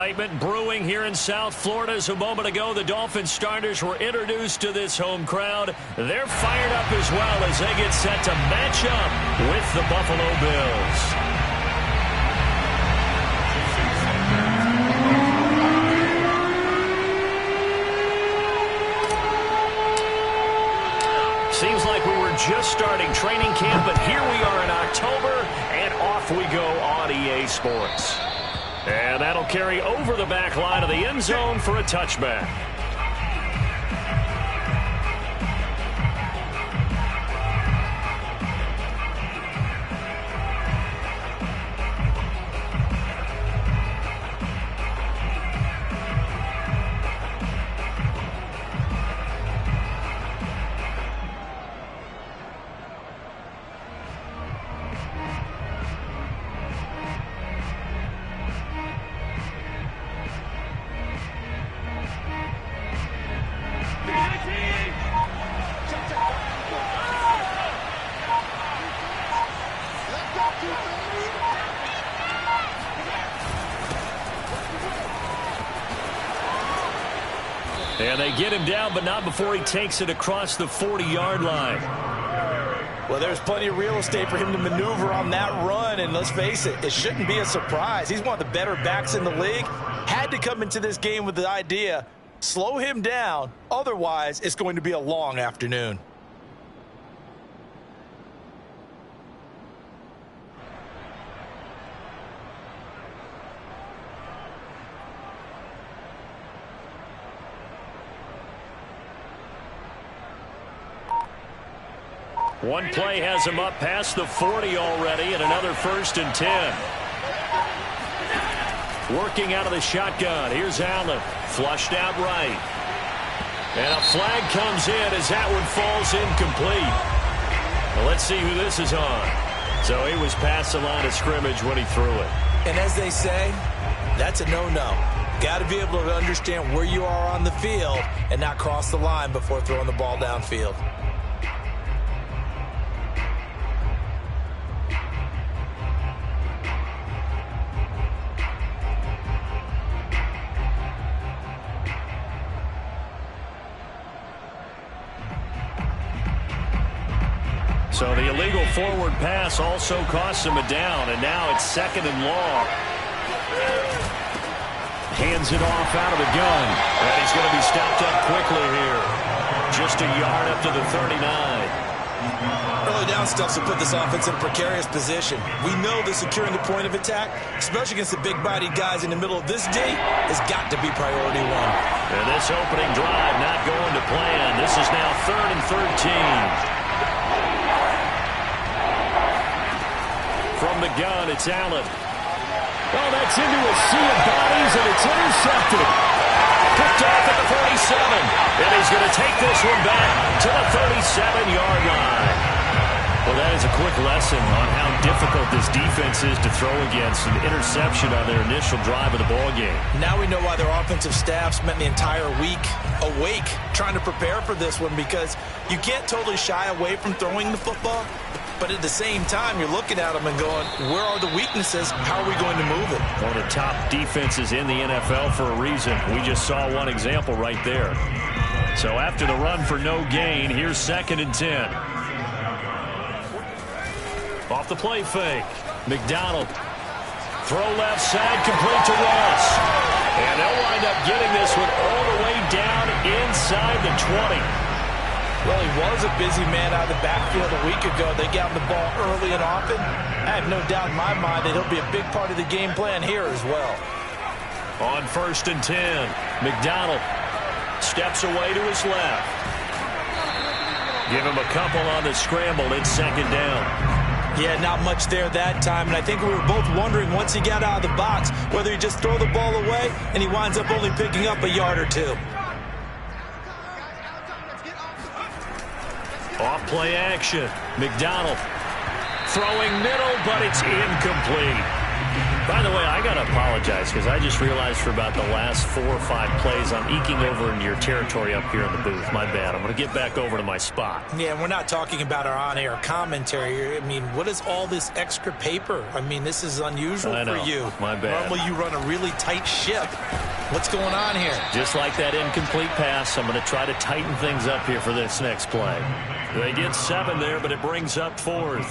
Excitement brewing here in South Florida as a moment ago the Dolphins starters were introduced to this home crowd. They're fired up as well as they get set to match up with the Buffalo Bills. Seems like we were just starting training camp, but here we are in October, and off we go on EA Sports. And that'll carry over the back line of the end zone for a touchback. And they get him down, but not before he takes it across the 40-yard line. Well, there's plenty of real estate for him to maneuver on that run, and let's face it, it shouldn't be a surprise. He's one of the better backs in the league. Had to come into this game with the idea, slow him down, otherwise it's going to be a long afternoon. One play has him up past the 40 already, and another 1st and 10. Working out of the shotgun. Here's Allen. Flushed out right. And a flag comes in as that one falls incomplete. Well, let's see who this is on. So he was past the line of scrimmage when he threw it. And as they say, that's a no-no. Got to be able to understand where you are on the field and not cross the line before throwing the ball downfield. So the illegal forward pass also costs him a down, and now it's 2nd and long. Hands it off out of the gun, and he's going to be stopped up quickly here. Just a yard up to the 39. Early down stuff to put this offense in a precarious position. We know that securing the point of attack, especially against the big-bodied guys in the middle of this D, has got to be priority one. And this opening drive not going to plan. This is now 3rd and 13. From the gun, it's Allen. Oh, that's into a sea of bodies, and it's intercepted. Picked off at the 47. And he's going to take this one back to the 37-yard line. Well, that is a quick lesson on how difficult this defense is to throw against. An interception on their initial drive of the ballgame. Now we know why their offensive staff spent the entire week awake trying to prepare for this one, because you can't totally shy away from throwing the football. But at the same time, you're looking at them and going, where are the weaknesses? How are we going to move it? One of the top defenses in the NFL for a reason. We just saw one example right there. So after the run for no gain, here's 2nd and 10. Off the play fake. McDonald. Throw left side, complete to Ross. And they'll wind up getting this one all the way down inside the 20. Well, he was a busy man out of the backfield a week ago. They got him the ball early and often. I have no doubt in my mind that he'll be a big part of the game plan here as well. On 1st and 10, McDonald steps away to his left. Give him a couple on the scramble. It's 2nd down. Yeah, not much there that time, and I think we were both wondering once he got out of the box whether he just throw the ball away and he winds up only picking up a yard or two. Off play action. McDonald throwing middle, but it's incomplete. By the way, I got to apologize because I just realized for about the last 4 or 5 plays, I'm eking over into your territory up here in the booth. My bad. I'm going to get back over to my spot. Yeah, and we're not talking about our on-air commentary. I mean, what is all this extra paper? I mean, this is unusual for you. My bad. Normally you run a really tight ship. What's going on here? Just like that incomplete pass, I'm going to try to tighten things up here for this next play. They get 7 there, but it brings up 4th.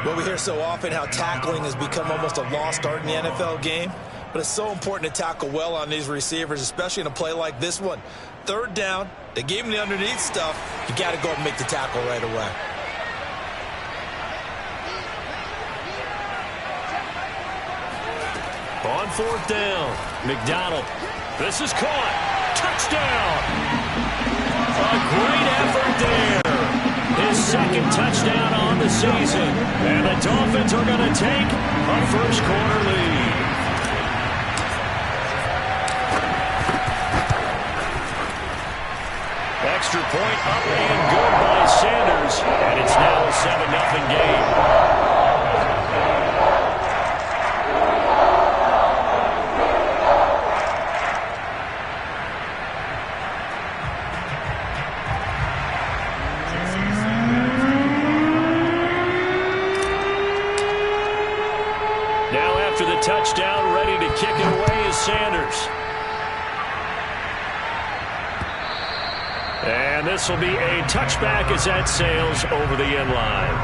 Well, we hear so often how tackling has become almost a lost art in the NFL game, but it's so important to tackle well on these receivers, especially in a play like this one. 3rd down, they gave him the underneath stuff. You got to go and make the tackle right away. On 4th down, McDonald. This is caught. Touchdown! A great effort there. His 2nd touchdown on the season. And the Dolphins are going to take a first-quarter lead. Extra point up and good by Sanders. And it's now a 7-0 game. Touchdown, ready to kick it away is Sanders. And this will be a touchback as that sails over the end line.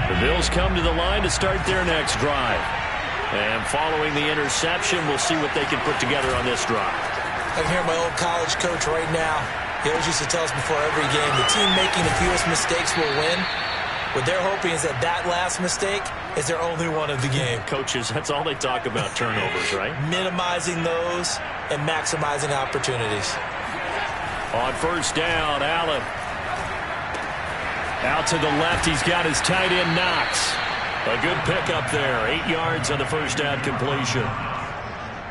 The Bills come to the line to start their next drive. And following the interception, we'll see what they can put together on this drive. I can hear my old college coach right now. He always used to tell us before every game, the team making the fewest mistakes will win. What they're hoping is that last mistake is their only one of the game. Coaches, that's all they talk about, turnovers, right? Minimizing those and maximizing opportunities. On 1st down, Allen. Out to the left, he's got his tight end, Knox. A good pickup there, 8 yards on the 1st down completion.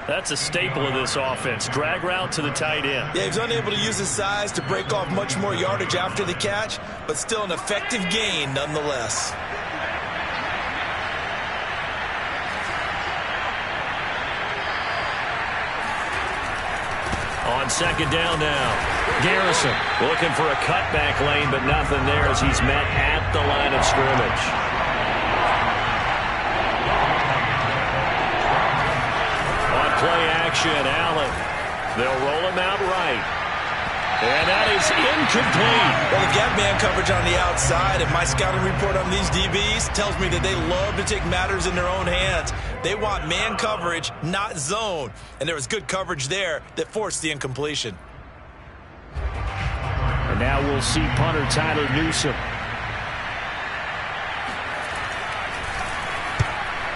That's a staple of this offense. Drag route to the tight end. Yeah, he's unable to use his size to break off much more yardage after the catch, but still an effective gain nonetheless. On 2nd down now, Garrison looking for a cutback lane, but nothing there as he's met at the line of scrimmage. Play action, Allen. They'll roll him out right. And that is incomplete. Well, the gap man coverage on the outside, and my scouting report on these DBs tells me that they love to take matters in their own hands. They want man coverage, not zone. And there was good coverage there that forced the incompletion. And now we'll see punter Tyler Newsome.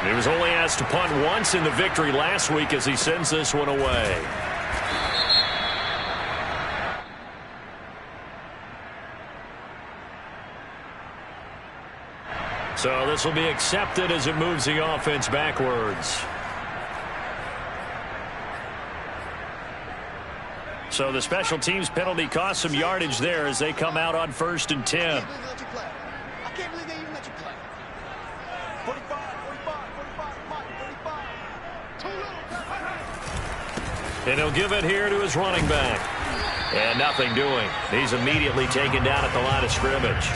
He was only asked to punt once in the victory last week as he sends this one away. So this will be accepted as it moves the offense backwards. So the special teams penalty cost some yardage there as they come out on 1st and 10. And he'll give it here to his running back. And nothing doing. He's immediately taken down at the line of scrimmage.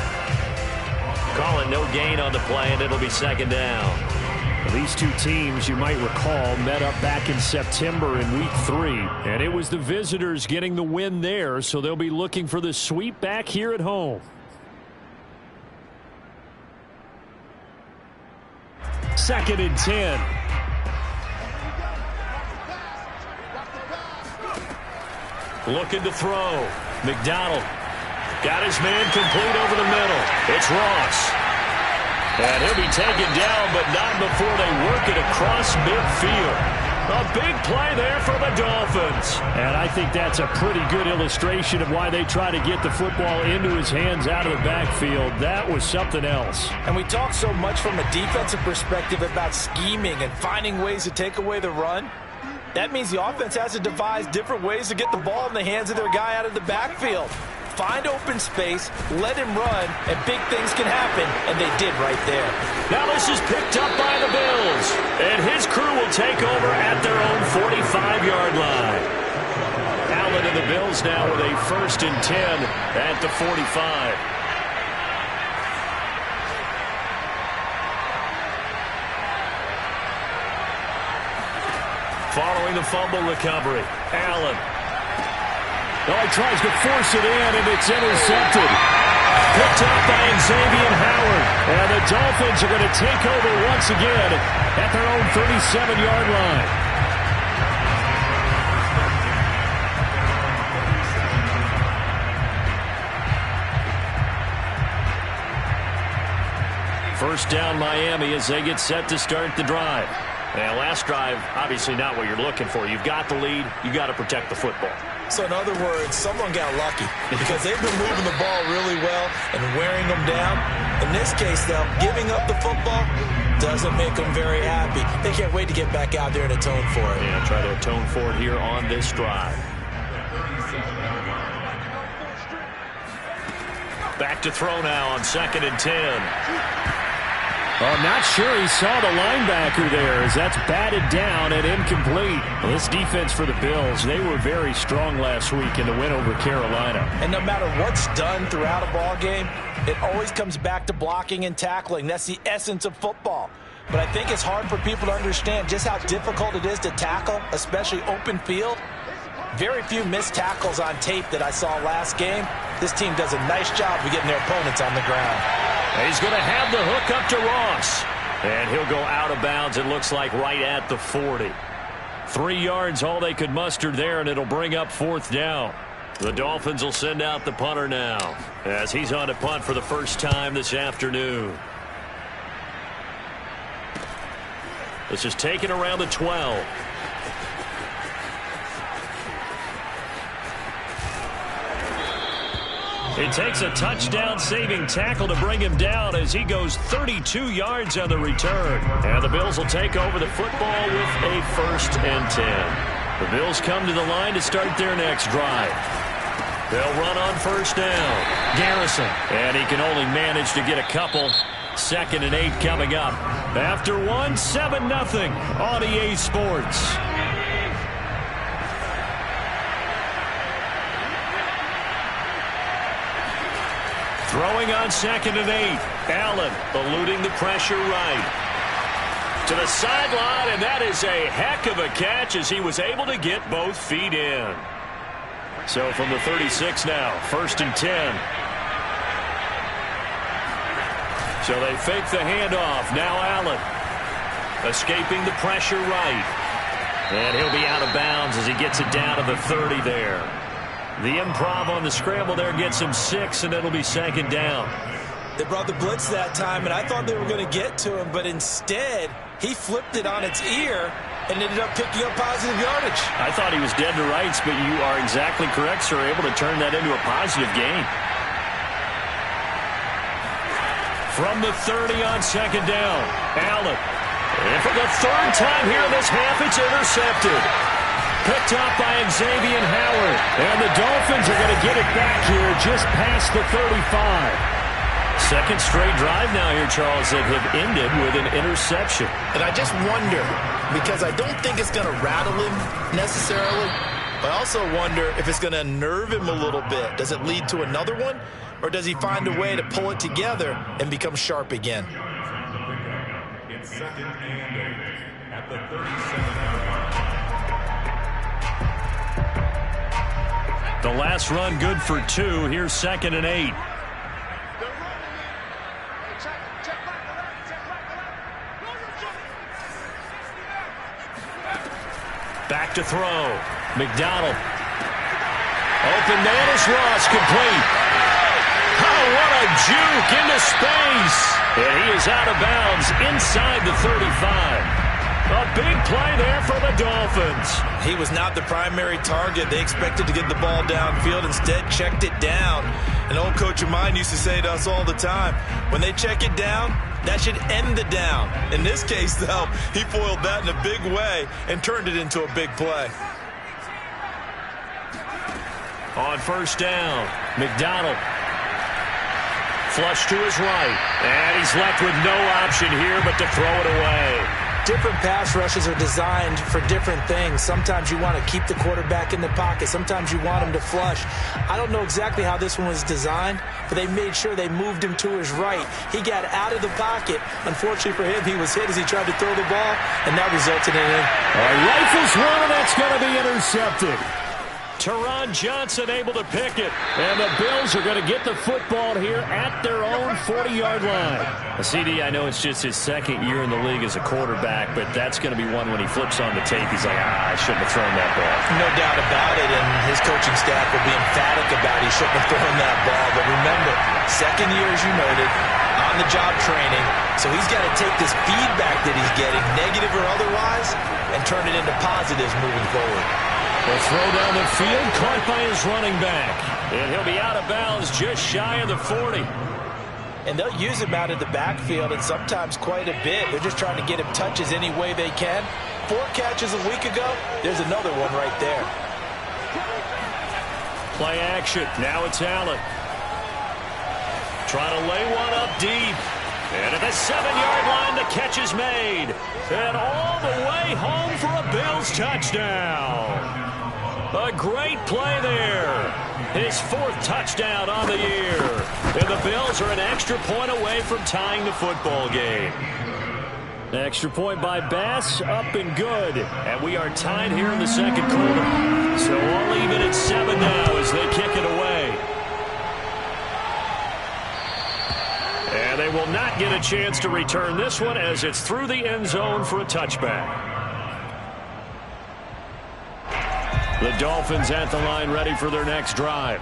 Call it no gain on the play, and it'll be 2nd down. These two teams, you might recall, met up back in September in Week 3. And it was the visitors getting the win there, so they'll be looking for the sweep back here at home. 2nd and 10. Looking to throw. McDonald got his man complete over the middle. It's Ross. And he'll be taken down, but not before they work it across midfield. A big play there for the Dolphins. And I think that's a pretty good illustration of why they try to get the football into his hands out of the backfield. That was something else. And we talk so much from a defensive perspective about scheming and finding ways to take away the run. That means the offense has to devise different ways to get the ball in the hands of their guy out of the backfield. find open space, let him run, and big things can happen, and they did right there. Now this is picked up by the Bills, and his crew will take over at their own 45-yard line. Allen and the Bills now with a 1st and 10 at the 45. Following the fumble recovery, Allen. Oh, he tries to force it in, and it's intercepted. Picked up by Xavier Howard. And the Dolphins are going to take over once again at their own 37-yard line. First down Miami as they get set to start the drive. And last drive, obviously not what you're looking for. You've got the lead. You've got to protect the football. So in other words, someone got lucky because they've been moving the ball really well and wearing them down. In this case, though, giving up the football doesn't make them very happy. They can't wait to get back out there and atone for it. Yeah, try to atone for it here on this drive. Back to throw now on 2nd and 10. I'm not sure he saw the linebacker there as that's batted down and incomplete. Well, this defense for the Bills, they were very strong last week in the win over Carolina. And no matter what's done throughout a ball game, it always comes back to blocking and tackling. That's the essence of football. But I think it's hard for people to understand just how difficult it is to tackle, especially open field. Very few missed tackles on tape that I saw last game. This team does a nice job of getting their opponents on the ground. He's going to have the hook up to Ross. And he'll go out of bounds, it looks like, right at the 40. 3 yards, all they could muster there, and it'll bring up 4th down. The Dolphins will send out the punter now as he's on to punt for the first time this afternoon. This is taken around the 12. It takes a touchdown-saving tackle to bring him down as he goes 32 yards on the return. And the Bills will take over the football with a 1st and 10. The Bills come to the line to start their next drive. They'll run on 1st down. Garrison. And he can only manage to get a couple. 2nd and 8 coming up. After 1, 7-0 on EA Sports. Throwing on 2nd and 8. Allen eluding the pressure right. To the sideline, and that is a heck of a catch as he was able to get both feet in. So from the 36 now, 1st and 10. So they fake the handoff. Now Allen escaping the pressure right. And he'll be out of bounds as he gets it down to the 30 there. The improv on the scramble there gets him 6, and it'll be 2nd down. They brought the blitz that time, and I thought they were going to get to him, but instead, he flipped it on its ear and ended up picking up positive yardage. I thought he was dead to rights, but you are exactly correct, sir, able to turn that into a positive gain. From the 30 on 2nd down, Allen. And for the 3rd time here in this half, it's intercepted. Picked up by Xavier Howard. And the Dolphins are going to get it back here just past the 35. 2nd straight drive now here, Charles, that have ended with an interception. And I just wonder, because I don't think it's going to rattle him necessarily, but I also wonder if it's going to unnerve him a little bit. Does it lead to another one? Or does he find a way to pull it together and become sharp again? It's 2nd and 8 at the 37-yard line. The last run good for 2. Here's 2nd and 8. Back to throw. McDonald. Open man is Ross, complete. Oh, what a juke into space. And he is out of bounds inside the 35. A big play there for the Dolphins. He was not the primary target. They expected to get the ball downfield. Instead, checked it down. An old coach of mine used to say to us all the time, when they check it down, that should end the down. In this case, though, he foiled that in a big way and turned it into a big play. On first down, McDonald. Flush to his right. And he's left with no option here but to throw it away. Different pass rushes are designed for different things. Sometimes you want to keep the quarterback in the pocket. Sometimes you want him to flush. I don't know exactly how this one was designed, but they made sure they moved him to his right. He got out of the pocket. Unfortunately for him, he was hit as he tried to throw the ball, and that resulted in it. Rifles one, and that's going to be intercepted. Teron Johnson able to pick it. And the Bills are going to get the football here at their own 40-yard line. CD, I know it's just his second year in the league as a quarterback, but that's going to be one when he flips on the tape. He's like, I shouldn't have thrown that ball. No doubt about it, and his coaching staff will be emphatic about he shouldn't have thrown that ball. But remember, second year, as you noted, on-the-job training, so he's got to take this feedback that he's getting, negative or otherwise, and turn it into positives moving forward. The throw down the field, caught by his running back. And he'll be out of bounds just shy of the 40. And they'll use him out of the backfield, and sometimes quite a bit. They're just trying to get him touches any way they can. 4 catches a week ago, there's another one right there. Play action, now it's Allen. Trying to lay one up deep. And at the 7-yard line, the catch is made. And all the way home for a Bills touchdown. A great play there. His 4th touchdown on the year. And the Bills are an extra point away from tying the football game. Extra point by Bass, up and good. And we are tied here in the second quarter. So all even at 7 now as they kick it away. And they will not get a chance to return this one as it's through the end zone for a touchback. The Dolphins at the line ready for their next drive.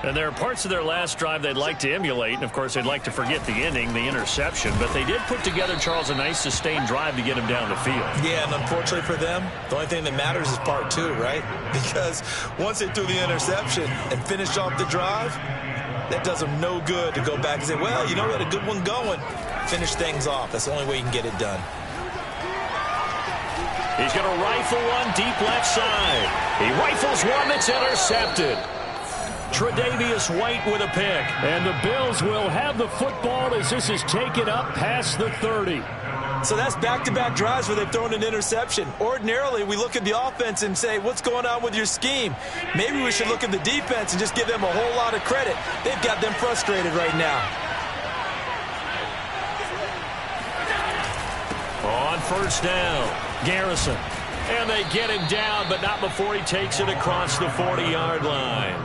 And there are parts of their last drive they'd like to emulate. And, of course, they'd like to forget the ending, the interception. But they did put together, Charles, a nice sustained drive to get him down the field. Yeah, and unfortunately for them, the only thing that matters is part 2, right? Because once they threw the interception and finished off the drive, that does them no good to go back and say, well, you know, we had a good one going. Finish things off. That's the only way you can get it done. He's going to rifle one deep left side. He rifles one that's intercepted. Tre'Davious White with a pick. And the Bills will have the football as this is taken up past the 30. So that's back-to-back drives where they've thrown an interception. Ordinarily, we look at the offense and say, what's going on with your scheme? Maybe we should look at the defense and just give them a whole lot of credit. They've got them frustrated right now. On first down, Garrison. And they get him down, but not before he takes it across the 40-yard line.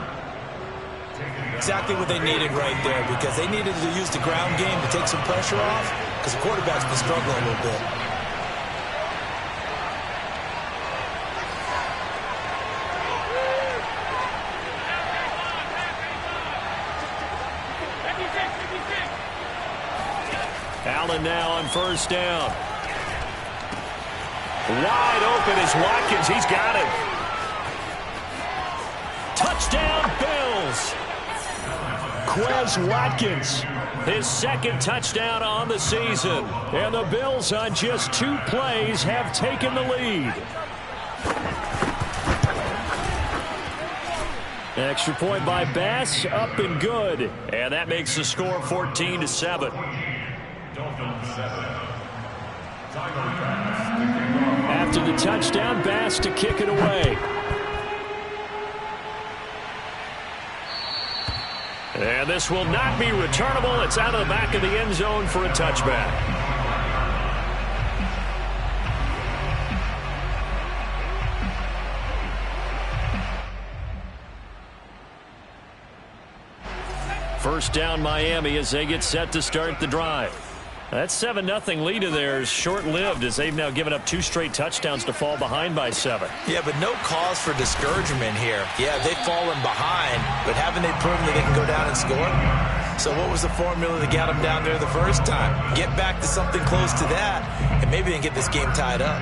Exactly what they needed right there, because they needed to use the ground game to take some pressure off, because the quarterback's been struggling a little bit. Allen now on first down. Wide open is Watkins. He's got it. Touchdown, Bills. Quez Watkins, his 2nd touchdown on the season. And the Bills on just 2 plays have taken the lead. Extra point by Bass, up and good. And that makes the score 14-7. After the touchdown, Bass to kick it away. And this will not be returnable. It's out of the back of the end zone for a touchback. First down, Miami, as they get set to start the drive. That 7-0 lead of theirs short-lived as they've now given up 2 straight touchdowns to fall behind by 7. Yeah, but no cause for discouragement here. Yeah, they've fallen behind, but haven't they proven that they can go down and score? So what was the formula that got them down there the first time? Get back to something close to that, and maybe they can get this game tied up.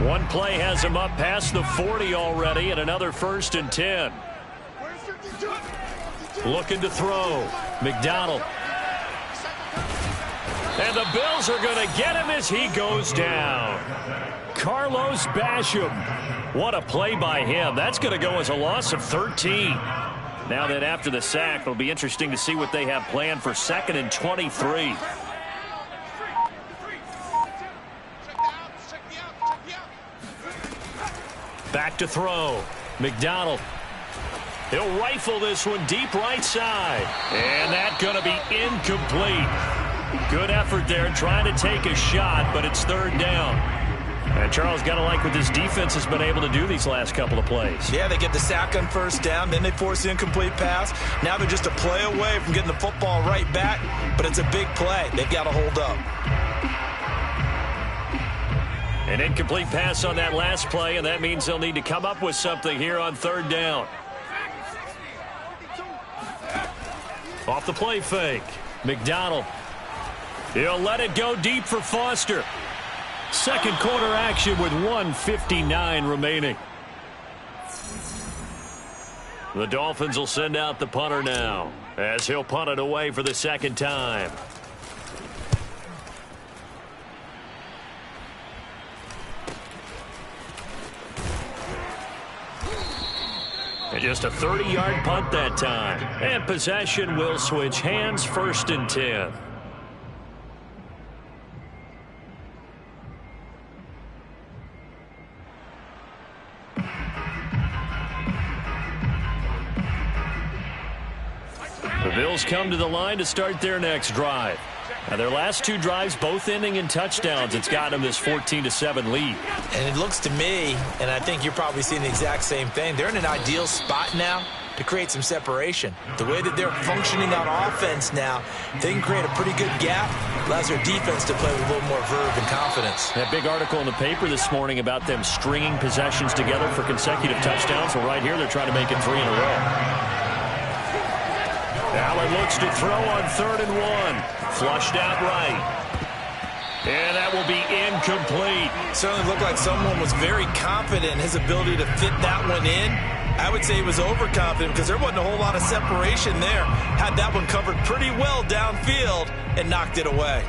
One play has them up past the 40 already, and another 1st and 10. Looking to throw. McDonald. And the Bills are going to get him as he goes down. Carlos Basham. What a play by him. That's going to go as a loss of 13. Now that after the sack, it'll be interesting to see what they have planned for 2nd and 23. Back to throw. McDonald. He'll rifle this one deep right side. And that's going to be incomplete. Good effort there trying to take a shot, but it's 3rd down. And Charles, got to like what this defense has been able to do these last couple of plays. Yeah, they get the sack on 1st down, then they force the incomplete pass. Now they're just a play away from getting the football right back, but it's a big play. They've got to hold up. An incomplete pass on that last play, and that means they'll need to come up with something here on 3rd down. Off the play fake. McDonald. He'll let it go deep for Foster. 2nd quarter action with 1:59 remaining. The Dolphins will send out the punter now as he'll punt it away for the 2nd time. And just a 30-yard punt that time. And possession will switch hands, 1st and 10. The Bills come to the line to start their next drive. Now, their last 2 drives, both ending in touchdowns. It's got them this 14-7 lead. And it looks to me, and I think you're probably seeing the exact same thing, they're in an ideal spot now to create some separation. The way that they're functioning on offense now, they can create a pretty good gap. Allows their defense to play with a little more verve and confidence. That big article in the paper this morning about them stringing possessions together for consecutive touchdowns. Well, right here, they're trying to make it 3 in a row. Allen looks to throw on 3rd and 1. Flushed out right. And that will be incomplete. Certainly looked like someone was very confident in his ability to fit that one in. I would say he was overconfident because there wasn't a whole lot of separation there. Had that one covered pretty well downfield and knocked it away.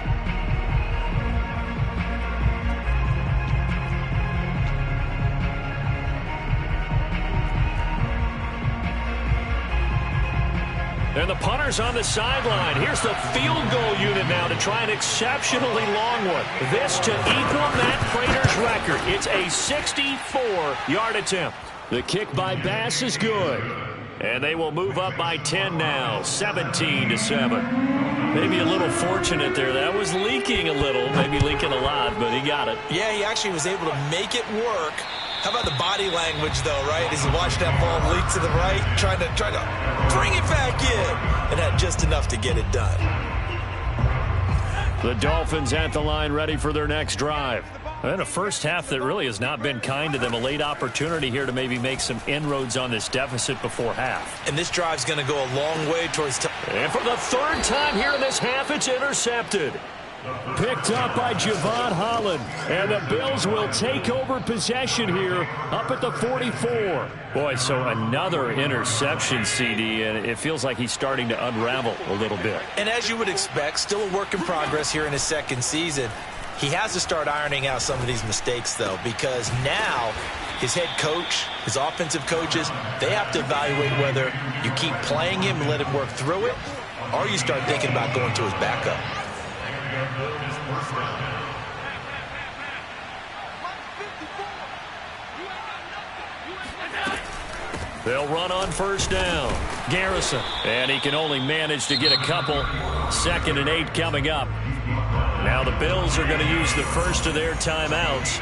And the punter's on the sideline. Here's the field goal unit now to try an exceptionally long one. This to equal Matt Prater's record. It's a 64-yard attempt. The kick by Bass is good. And they will move up by 10 now, 17-7. Maybe a little fortunate there. That was leaking a little, maybe leaking a lot, but he got it. Yeah, he actually was able to make it work. How about the body language, though, right? As he watched that ball leak to the right, trying to bring it back in, and had just enough to get it done. The Dolphins at the line ready for their next drive. And a first half that really has not been kind to them. A late opportunity here to maybe make some inroads on this deficit before half. And this drive's going to go a long way towards... And for the 3rd time here in this half, it's intercepted. Picked up by Javon Holland. And the Bills will take over possession here up at the 44. Boy, so another interception, CD, and it feels like he's starting to unravel a little bit. And as you would expect, still a work in progress here in his 2nd season. He has to start ironing out some of these mistakes, though, because now his head coach, his offensive coaches, they have to evaluate whether you keep playing him and let him work through it, or you start thinking about going to his backup. They'll run on 1st down. Garrison. And he can only manage to get a couple. 2nd and 8 coming up. Now the Bills are going to use the first of their timeouts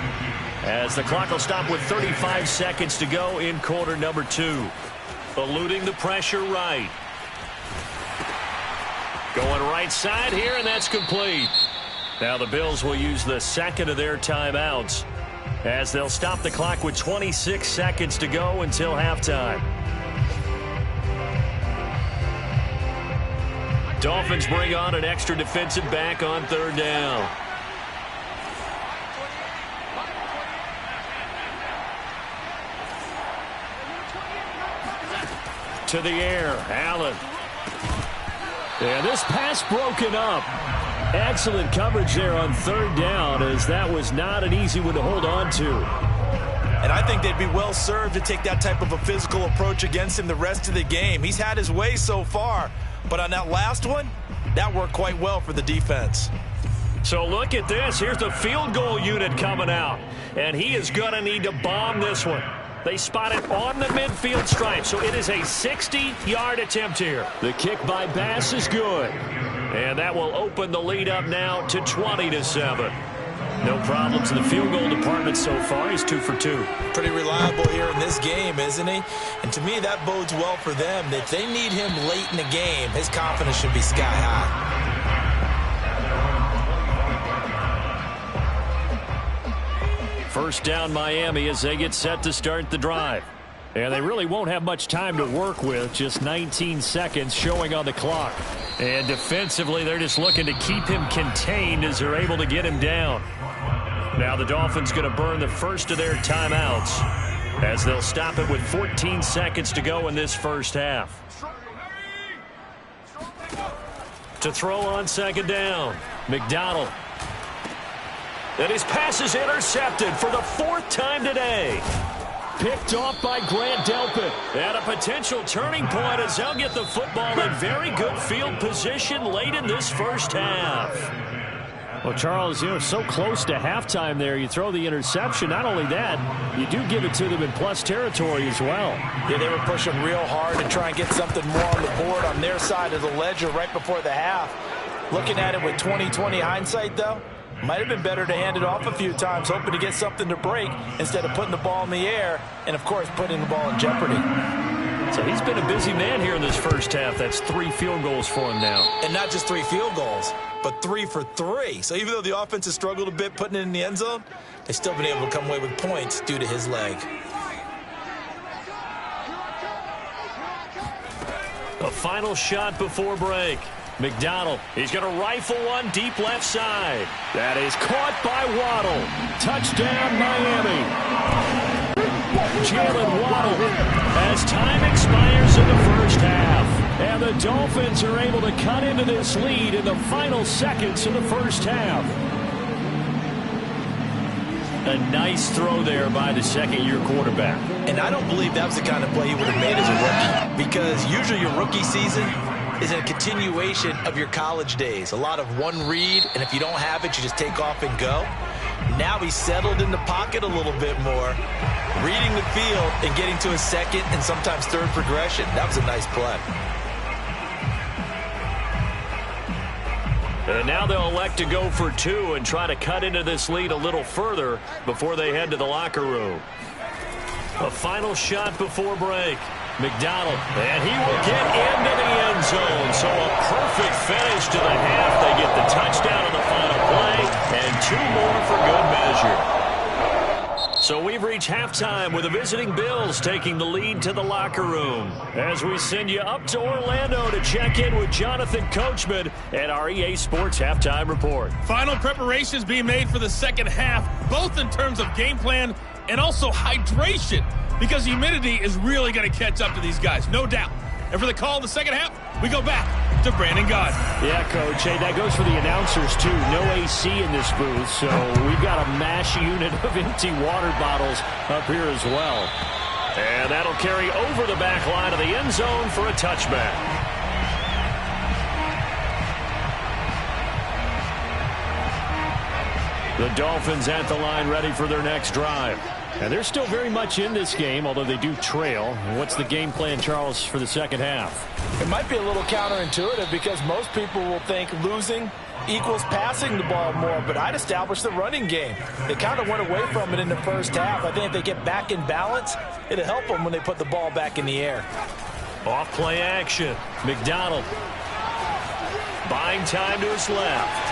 as the clock will stop with 35 seconds to go in quarter number 2. Eluding the pressure right. Going right side here, and that's complete. Now the Bills will use the 2nd of their timeouts as they'll stop the clock with 26 seconds to go until halftime. Dolphins bring on an extra defensive back on 3rd down. To the air, Allen. And this pass broken up. Excellent coverage there on third down, as that was not an easy one to hold on to. And I think they'd be well served to take that type of a physical approach against him the rest of the game. He's had his way so far, but on that last one, that worked quite well for the defense. So look at this. Here's the field goal unit coming out, and he is going to need to bomb this one. They spot it on the midfield stripe, so it is a 60-yard attempt here. The kick by Bass is good, and that will open the lead up now to 20-7. No problems in the field goal department so far. He's 2 for 2. Pretty reliable here in this game, isn't he? And to me, that bodes well for them. If they need him late in the game, his confidence should be sky high. First down Miami as they get set to start the drive. And they really won't have much time to work with, just 19 seconds showing on the clock. And defensively, they're just looking to keep him contained as they're able to get him down. Now the Dolphins going to burn the first of their timeouts as they'll stop it with 14 seconds to go in this first half. To throw on second down, McDonald. And his pass is intercepted for the 4th time today. Picked off by Grant Delpit. And a potential turning point as they'll get the football in very good field position late in this first half. Well, Charles, so close to halftime there. You throw the interception. Not only that, you do give it to them in plus territory as well. Yeah, they were pushing real hard to try and get something more on the board on their side of the ledger right before the half. Looking at it with 20/20 hindsight, though, might have been better to hand it off a few times, hoping to get something to break instead of putting the ball in the air and, of course, putting the ball in jeopardy. So he's been a busy man here in this first half. That's 3 field goals for him now. And not just 3 field goals, but 3 for 3. So even though the offense has struggled a bit putting it in the end zone, they've still been able to come away with points due to his leg. A final shot before break. McDonald, he's going to rifle one deep left side. That is caught by Waddle. Touchdown, Miami. Jalen Waddle as time expires in the first half. And the Dolphins are able to cut into this lead in the final seconds of the first half. A nice throw there by the second-year quarterback. And I don't believe that was the kind of play he would have made as a rookie, because usually your rookie season is a continuation of your college days. A lot of one read, and if you don't have it, you just take off and go. Now he's settled in the pocket a little bit more, reading the field and getting to a second and sometimes third progression. That was a nice play. And now they'll elect to go for 2 and try to cut into this lead a little further before they head to the locker room. A final shot before break. McDonald, and he will get into the end zone. So a perfect finish to the half. They get the touchdown on the final play, and 2 more for good measure. So we've reached halftime with the visiting Bills taking the lead to the locker room. As we send you up to Orlando to check in with Jonathan Coachman at our EA Sports Halftime Report. Final preparations being made for the second half, both in terms of game plan and also hydration, because humidity is really going to catch up to these guys, no doubt. And for the call in the second half, we go back to Brandon Gaudin. Yeah, Coach. Hey, that goes for the announcers, too. No AC in this booth, so we've got a mash unit of empty water bottles up here as well. And that'll carry over the back line of the end zone for a touchback. The Dolphins at the line ready for their next drive. And they're still very much in this game, although they do trail. What's the game plan, Charles, for the second half? It might be a little counterintuitive because most people will think losing equals passing the ball more, but I'd establish the running game. They kind of went away from it in the first half. I think if they get back in balance, it'll help them when they put the ball back in the air. Off play action. McDonald buying time to his left.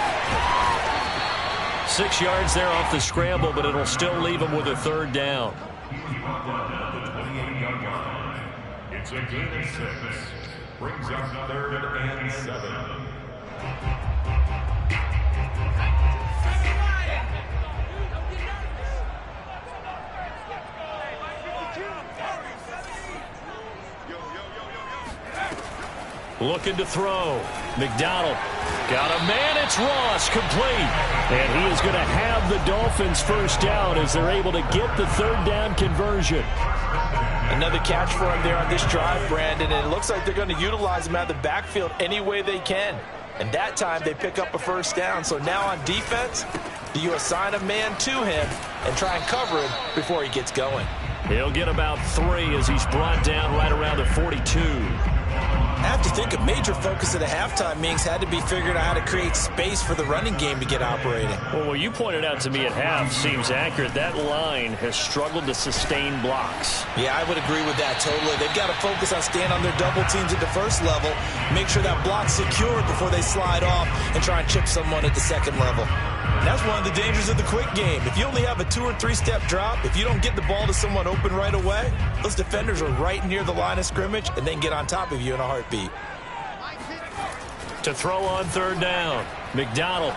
6 yards there off the scramble, but it'll still leave him with a third down. It's a gain of 6. Brings up 3rd and 7. Looking to throw. McDonald got a man. It's Ross, complete. And he is going to have the Dolphins first down as they're able to get the third down conversion. Another catch for him there on this drive, Brandon, and it looks like they're going to utilize him out of the backfield any way they can. And that time they pick up a first down. So now on defense, do you assign a man to him and try and cover him before he gets going? He'll get about 3 as he's brought down right around the 42. I have to think a major focus of the halftime meetings had to be figuring out how to create space for the running game to get operating. Well, what you pointed out to me at half seems accurate. That line has struggled to sustain blocks. Yeah, I would agree with that totally. They've got to focus on staying on their double teams at the first level, make sure that block's secured before they slide off and try and chip someone at the second level. And that's one of the dangers of the quick game. If you only have a 2- or 3-step drop, if you don't get the ball to someone open right away, those defenders are right near the line of scrimmage and then get on top of you in a heartbeat. To throw on third down, McDonald.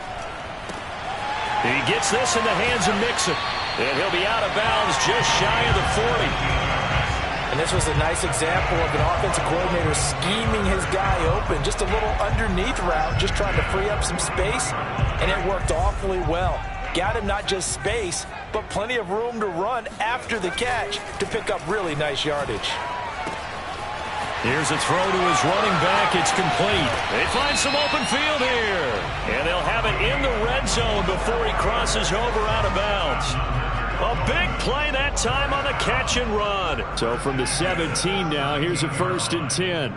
He gets this in the hands of Mixon. And he'll be out of bounds just shy of the 40. And this was a nice example of an offensive coordinator scheming his guy open. Just a little underneath route, just trying to free up some space, and it worked awfully well. Got him not just space, but plenty of room to run after the catch to pick up really nice yardage. Here's a throw to his running back. It's complete. They find some open field here. And they'll have it in the red zone before he crosses over out of bounds. A big play that time on the catch and run. So from the 17 now, here's a 1st and 10.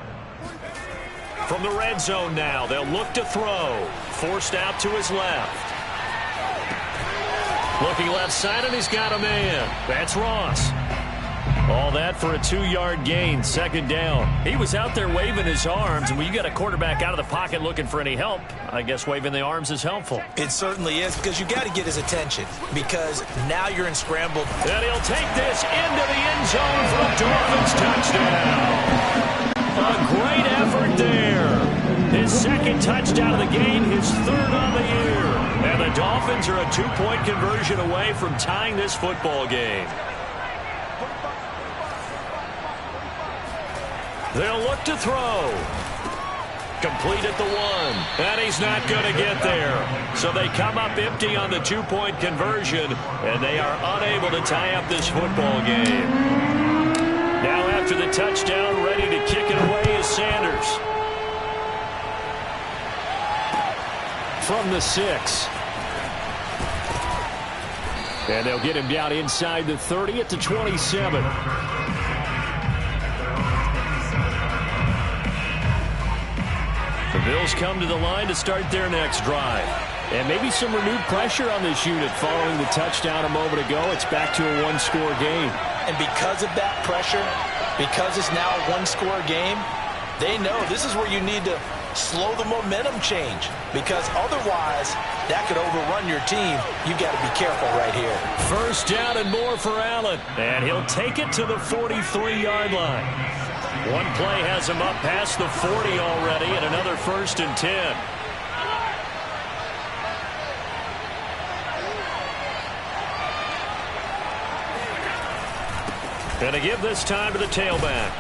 From the red zone now, they'll look to throw. Forced out to his left. Looking left side, and he's got a man. That's Ross. All that for a 2-yard gain, 2nd down. He was out there waving his arms, and when you got a quarterback out of the pocket looking for any help, I guess waving the arms is helpful. It certainly is, because you got to get his attention, because now you're in scramble. And he'll take this into the end zone for a Dolphins touchdown. A great effort there. His 2nd touchdown of the game, his 3rd on the year. And the Dolphins are a 2-point conversion away from tying this football game. They'll look to throw. Complete at the 1. And he's not going to get there. So they come up empty on the 2-point conversion, and they are unable to tie up this football game. Now after the touchdown, ready to kick it away is Sanders. From the 6. And they'll get him down inside the 30 at the 27. The Bills come to the line to start their next drive. And maybe some renewed pressure on this unit following the touchdown a moment ago. It's back to a 1-score game. And because of that pressure, because it's now a 1-score game, they know this is where you need to slow the momentum change, because otherwise that could overrun your team. You got to be careful right here. First down and more for Allen. And he'll take it to the 43-yard line. One play has him up past the 40 already, and another 1st and 10. Going to give this time to the tailback.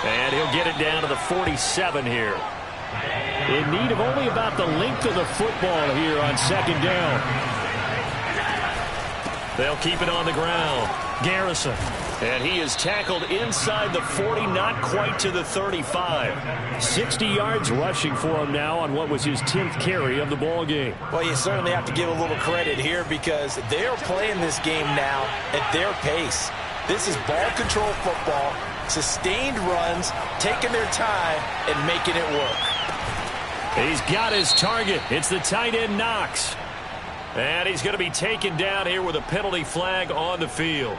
And he'll get it down to the 47 here. In need of only about the length of the football here on 2nd down. They'll keep it on the ground. Garrison. And he is tackled inside the 40, not quite to the 35. 60 yards rushing for him now on what was his 10th carry of the ball game. Well, you certainly have to give a little credit here, because they're playing this game now at their pace. This is ball control football, sustained runs, taking their time and making it work. He's got his target. It's the tight end Knox. And he's going to be taken down here with a penalty flag on the field.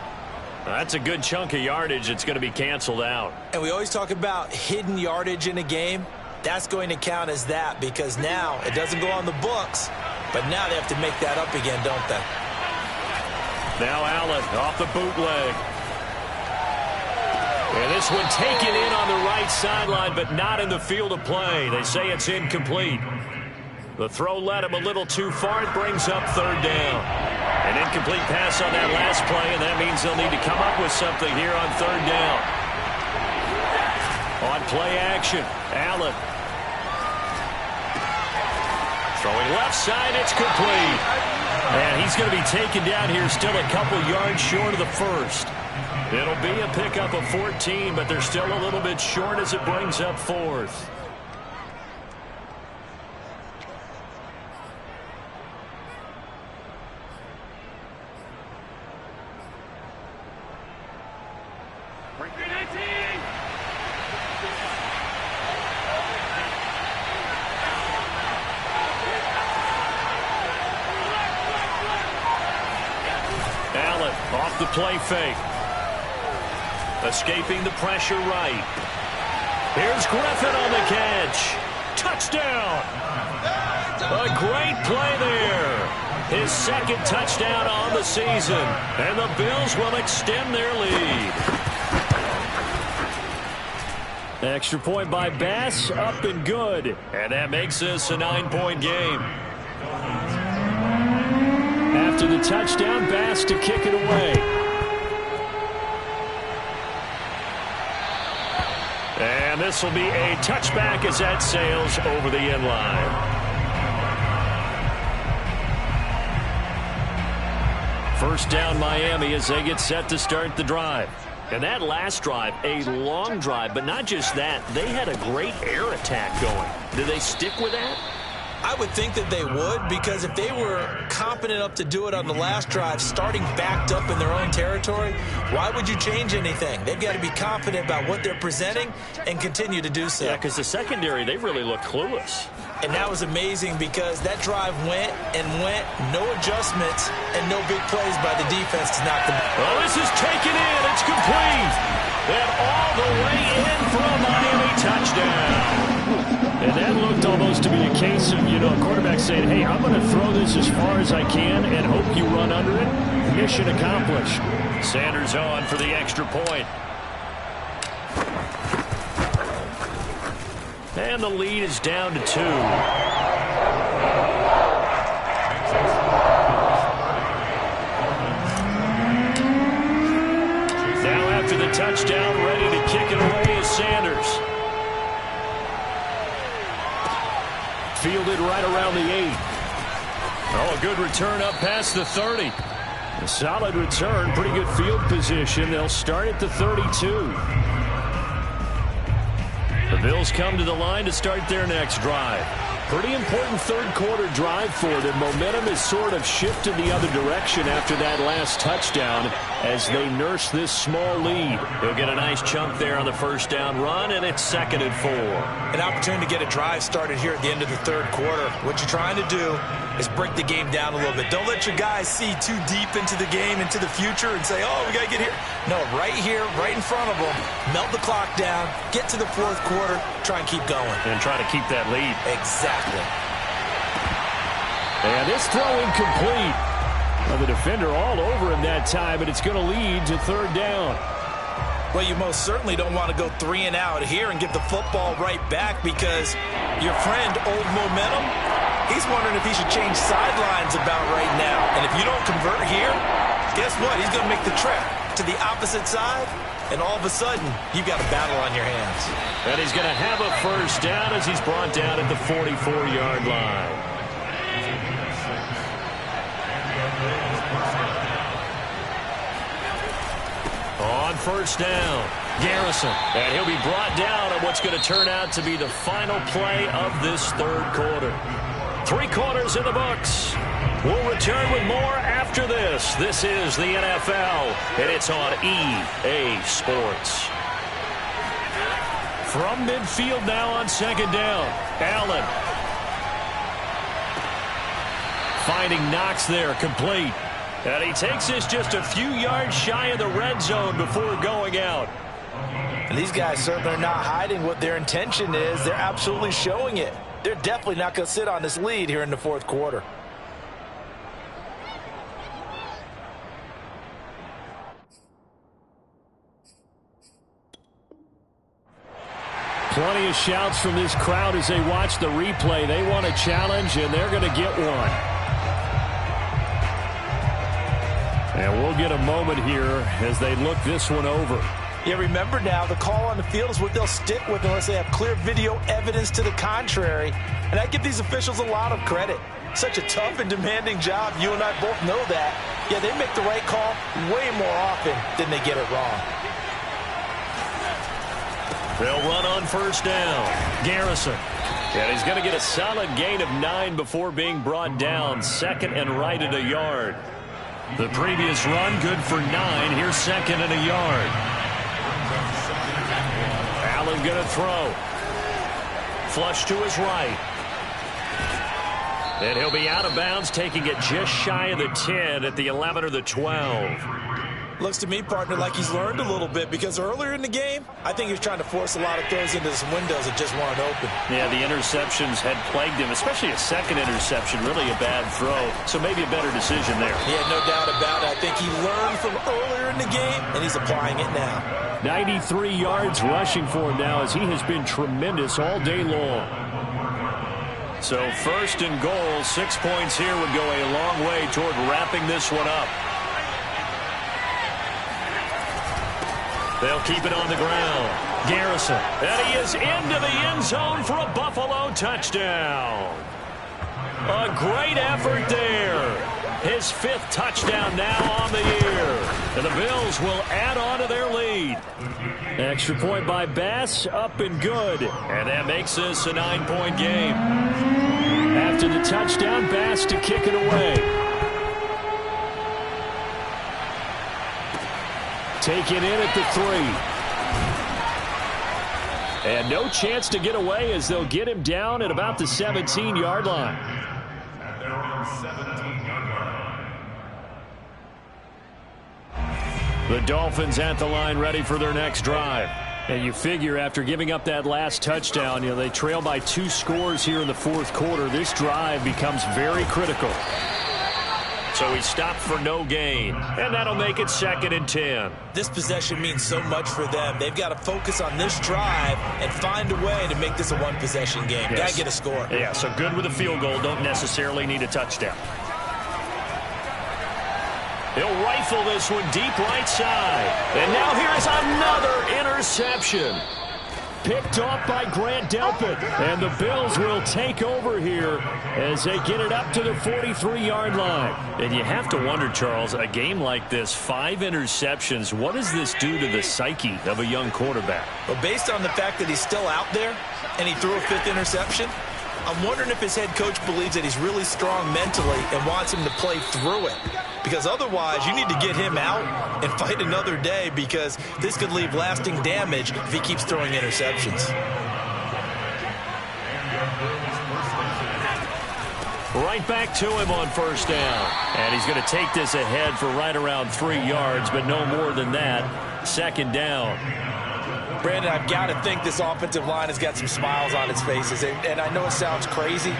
That's a good chunk of yardage. It's going to be canceled out. And we always talk about hidden yardage in a game. That's going to count as that, because now it doesn't go on the books, but now they have to make that up again, don't they? Now Allen off the bootleg. And this one taken in on the right sideline, but not in the field of play. They say it's incomplete. The throw led him a little too far. It brings up 3rd down. An incomplete pass on that last play, and that means they'll need to come up with something here on 3rd down. On play action, Allen. Throwing left side, it's complete. And he's going to be taken down here, still a couple yards short of the first. It'll be a pickup of 14, but they're still a little bit short as it brings up fourth. Off the play fake. Escaping the pressure right. Here's Griffin on the catch. Touchdown. A great play there. His second touchdown on the season. And the Bills will extend their lead. Extra point by Bass, up and good. And that makes this a 9-point game. After the touchdown, Bass to kick it away. And this will be a touchback as that sails over the end line. First down Miami as they get set to start the drive. And that last drive, a long drive, but not just that. They had a great air attack going. Do they stick with that? I would think that they would, because if they were competent enough to do it on the last drive, starting backed up in their own territory, why would you change anything? They've got to be confident about what they're presenting and continue to do so. Yeah, because the secondary, they really look clueless. And that was amazing because that drive went and went, no adjustments and no big plays by the defense to knock them out. Well, this is taken in. It's complete. And all the way in for a Miami touchdown. And that looked almost to be a case of, a quarterback saying, hey, I'm going to throw this as far as I can and hope you run under it. Mission accomplished. Sanders on for the extra point. And the lead is down to 2. Now after the touchdown, ready to kick it away is Sanders. Fielded right around the 8. Oh, a good return up past the 30. A solid return, pretty good field position. They'll start at the 32. The Bills come to the line to start their next drive. Pretty important third-quarter drive for them. Momentum has sort of shifted the other direction after that last touchdown as they nurse this small lead. They'll get a nice chunk there on the first down run, and it's 2nd and 4. An opportunity to get a drive started here at the end of the third quarter. What you're trying to do is break the game down a little bit. Don't let your guys see too deep into the game, into the future, and say, oh, we got to get here. No, right here, right in front of them, melt the clock down, get to the fourth quarter, try and keep going. And try to keep that lead. Exactly. And this throw incomplete. Well, the defender all over him that time, but it's going to lead to third down. Well, you most certainly don't want to go 3 and out here and get the football right back because your friend, Old Momentum, he's wondering if he should change sidelines about right now. And if you don't convert here, guess what? He's going to make the trek to the opposite side, and all of a sudden, you've got a battle on your hands. And he's going to have a first down as he's brought down at the 44-yard line. On first down, Garrison. And he'll be brought down on what's going to turn out to be the final play of this third quarter. 3 quarters in the books. We'll return with more after this. This is the NFL, and it's on EA Sports. From midfield now on 2nd down, Allen. Finding Knox there, complete. And he takes this just a few yards shy of the red zone before going out. And these guys certainly are not hiding what their intention is. They're absolutely showing it. They're definitely not going to sit on this lead here in the fourth quarter. Plenty of shouts from this crowd as they watch the replay. They want a challenge, and they're going to get one. And we'll get a moment here as they look this one over. Yeah, remember now, the call on the field is what they'll stick with unless they have clear video evidence to the contrary. And And I give these officials a lot of credit. Such a tough and demanding job. You and I both know that. Yeah, they make the right call way more often than they get it wrong. They'll run on first down. Garrison. And he's going to get a solid gain of 9 before being brought down. Second and right at a yard. The previous run good for 9. Here's second and a yard. Allen going to throw. Flush to his right. And he'll be out of bounds, taking it just shy of the 10 at the 11 or the 12. Looks to me, partner, like he's learned a little bit, because earlier in the game, I think he was trying to force a lot of throws into some windows that just weren't open. Yeah, the interceptions had plagued him, especially a second interception, really a bad throw. So maybe a better decision there. Yeah, no doubt about it. I think he learned from earlier in the game, and he's applying it now. 93 yards rushing for him now, as he has been tremendous all day long. So first and goal, 6 points here would go a long way toward wrapping this one up. They'll keep it on the ground. Garrison. And he is into the end zone for a Buffalo touchdown. A great effort there. His 5th touchdown now on the year. And the Bills will add on to their lead. Extra point by Bass, up and good. And that makes this a 9-point game. After the touchdown, Bass to kick it away. Taken in at the 3. And no chance to get away, as they'll get him down at about the 17-yard line. At their own 17-yard line. The Dolphins at the line, ready for their next drive. And you figure after giving up that last touchdown, they trail by 2 scores here in the 4th quarter. This drive becomes very critical. So he stopped for no gain, and that'll make it 2nd and 10. This possession means so much for them. They've got to focus on this drive and find a way to make this a one-possession game. Yes. Got to get a score. Yeah, so good with a field goal. Don't necessarily need a touchdown. He'll rifle this one deep right side. And now here's another interception. Picked off by Grant Delpit. And the Bills will take over here as they get it up to the 43-yard line. And you have to wonder, Charles, a game like this, 5 interceptions, what does this do to the psyche of a young quarterback? Well, based on the fact that he's still out there and he threw a 5th interception, I'm wondering if his head coach believes that he's really strong mentally and wants him to play through it. Because otherwise, you need to get him out and fight another day, because this could leave lasting damage if he keeps throwing interceptions. Right back to him on first down. And he's going to take this ahead for right around 3 yards, but no more than that. 2nd down. Brandon, I've got to think this offensive line has got some smiles on its faces. And I know it sounds crazy,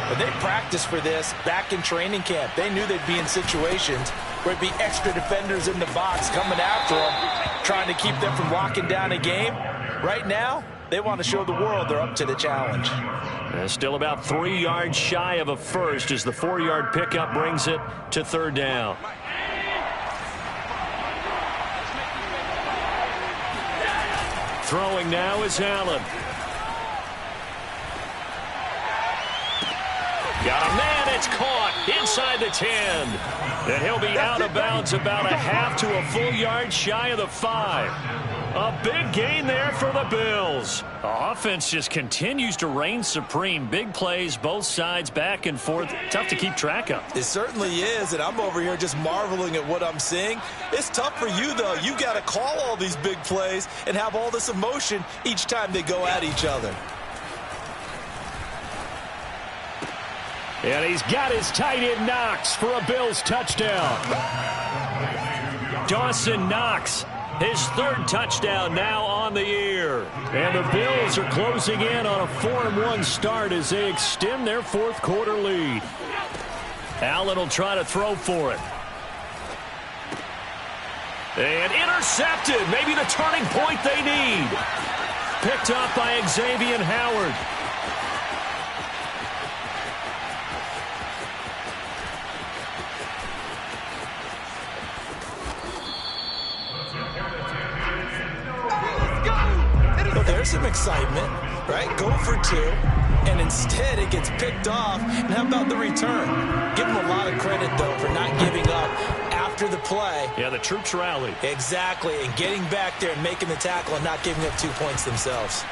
but they practiced for this back in training camp. They knew they'd be in situations where it'd be extra defenders in the box coming after them, trying to keep them from locking down a game. Right now, they want to show the world they're up to the challenge. Still about 3 yards shy of a first as the 4-yard pickup brings it to 3rd down. Throwing now is Allen. Got a man, it's caught inside the 10. And he'll be out of bounds about a half to a full yard shy of the 5. A big gain there for the Bills. The offense just continues to reign supreme. Big plays, both sides, back and forth. Tough to keep track of. It certainly is, and I'm over here just marveling at what I'm seeing. It's tough for you, though. You got to call all these big plays and have all this emotion each time they go at each other. And he's got his tight end Knox for a Bills touchdown. Dawson Knox, his 3rd touchdown now on the year. And the Bills are closing in on a 4-1 start as they extend their 4th quarter lead. Allen will try to throw for it. And intercepted. Maybe the turning point they need. Picked up by Xavier Howard. some excitement, right? Go for two, and instead it gets picked off. And how about the return? Give him a lot of credit, though, for not giving up after the play. Yeah, the troops rally. Exactly, and getting back there and making the tackle and not giving up 2 points themselves.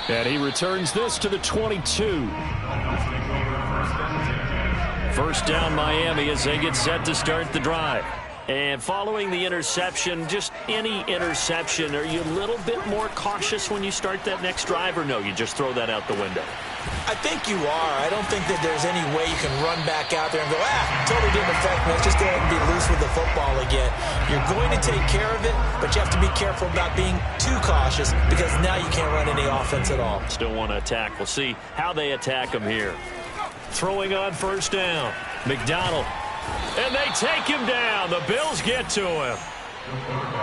And he returns this to the 22. First down, Miami, as they get set to start the drive. And following the interception, just any interception, are you a little bit more cautious when you start that next drive, or no, you just throw that out the window? I think you are. I don't think that there's any way you can run back out there and go, totally didn't affect me. Let's just go ahead and be loose with the football again. You're going to take care of it, but you have to be careful about being too cautious because now you can't run any offense at all. Still want to attack. We'll see how they attack him here. Throwing on first down. McDonald. And they take him down. The Bills get to him.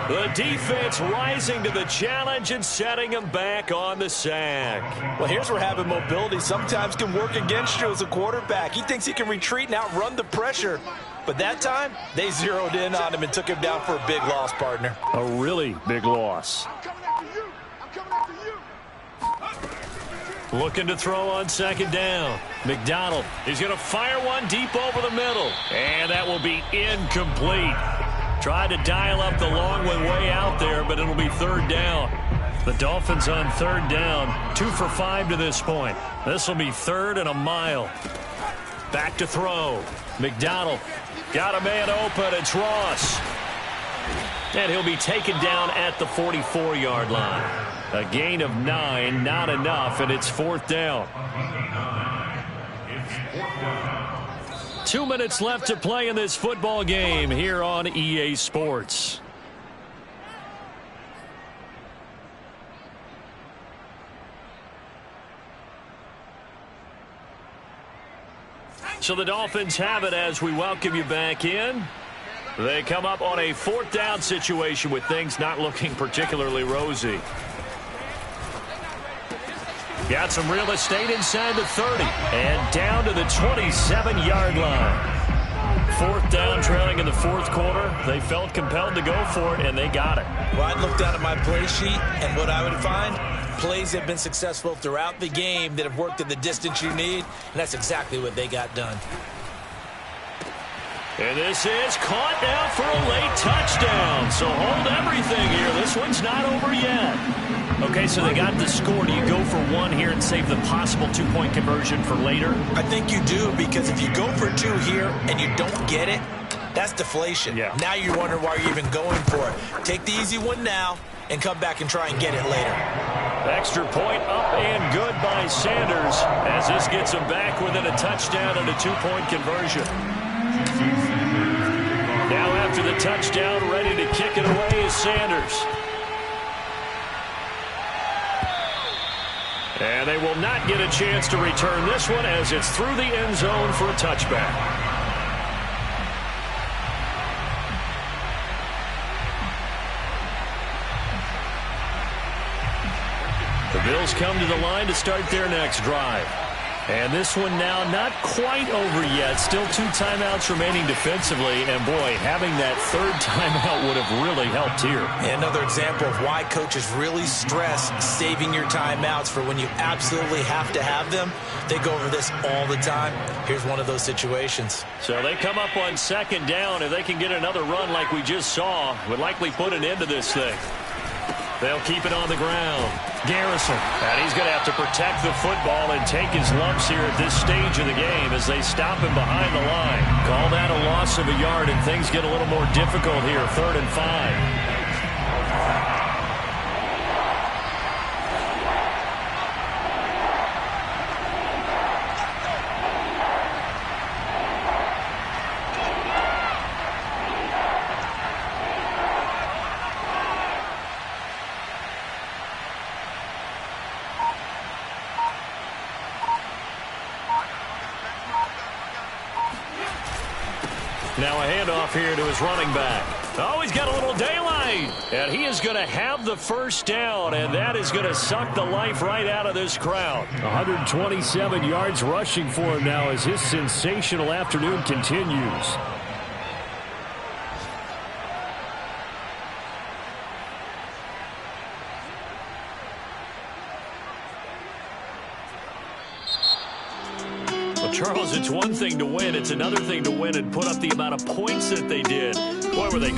The defense rising to the challenge and setting him back on the sack. Well, here's where having mobility sometimes can work against you as a quarterback. He thinks he can retreat and outrun the pressure. But that time, they zeroed in on him and took him down for a big loss, partner. A really big loss. Looking to throw on second down. McDonald, he's going to fire one deep over the middle. And that will be incomplete. Tried to dial up the long one way out there, but it'll be third down. The Dolphins on third down, 2 for 5 to this point. This will be third and a mile. Back to throw. McDonald got a man open. It's Ross. And he'll be taken down at the 44-yard line. A gain of 9, not enough, and it's fourth down. 2 minutes left to play in this football game here on EA Sports. So the Dolphins have it as we welcome you back in. They come up on a fourth down situation with things not looking particularly rosy. Got some real estate inside the 30 and down to the 27-yard line. Fourth down, trailing in the fourth quarter. They felt compelled to go for it, and they got it. Well, I'd look down at my play sheet, and what I would find, plays have been successful throughout the game that have worked at the distance you need, and that's exactly what they got done. And this is caught now for a late touchdown. So hold everything here. This one's not over yet. Okay, so they got the score. Do you go for one here and save the possible two-point conversion for later? I think you do, because if you go for two here and you don't get it, that's deflation. Yeah. Now you're wondering why you're even going for it. Take the easy one now and come back and try and get it later. Extra point up and good by Sanders as this gets him back within a touchdown and a two-point conversion. Now after the touchdown, ready to kick it away is Sanders. And they will not get a chance to return this one as it's through the end zone for a touchback. The Bills come to the line to start their next drive. And this one now not quite over yet. Still 2 timeouts remaining defensively. And, boy, having that third timeout would have really helped here. Another example of why coaches really stress saving your timeouts for when you absolutely have to have them. They go over this all the time. Here's one of those situations. So they come up on second down. If they can get another run like we just saw, would likely put an end to this thing. They'll keep it on the ground. Garrison. And he's going to have to protect the football and take his lumps here at this stage of the game as they stop him behind the line. Call that a loss of a yard, and things get a little more difficult here. 3rd and 5. Now a handoff here to his running back. Oh, he's got a little daylight. And he is going to have the first down, and that is going to suck the life right out of this crowd. 127 yards rushing for him now as his sensational afternoon continues. Well, Charles, it's one thing to win. It's another thing to win and put up the amount of points that they did. Boy, were they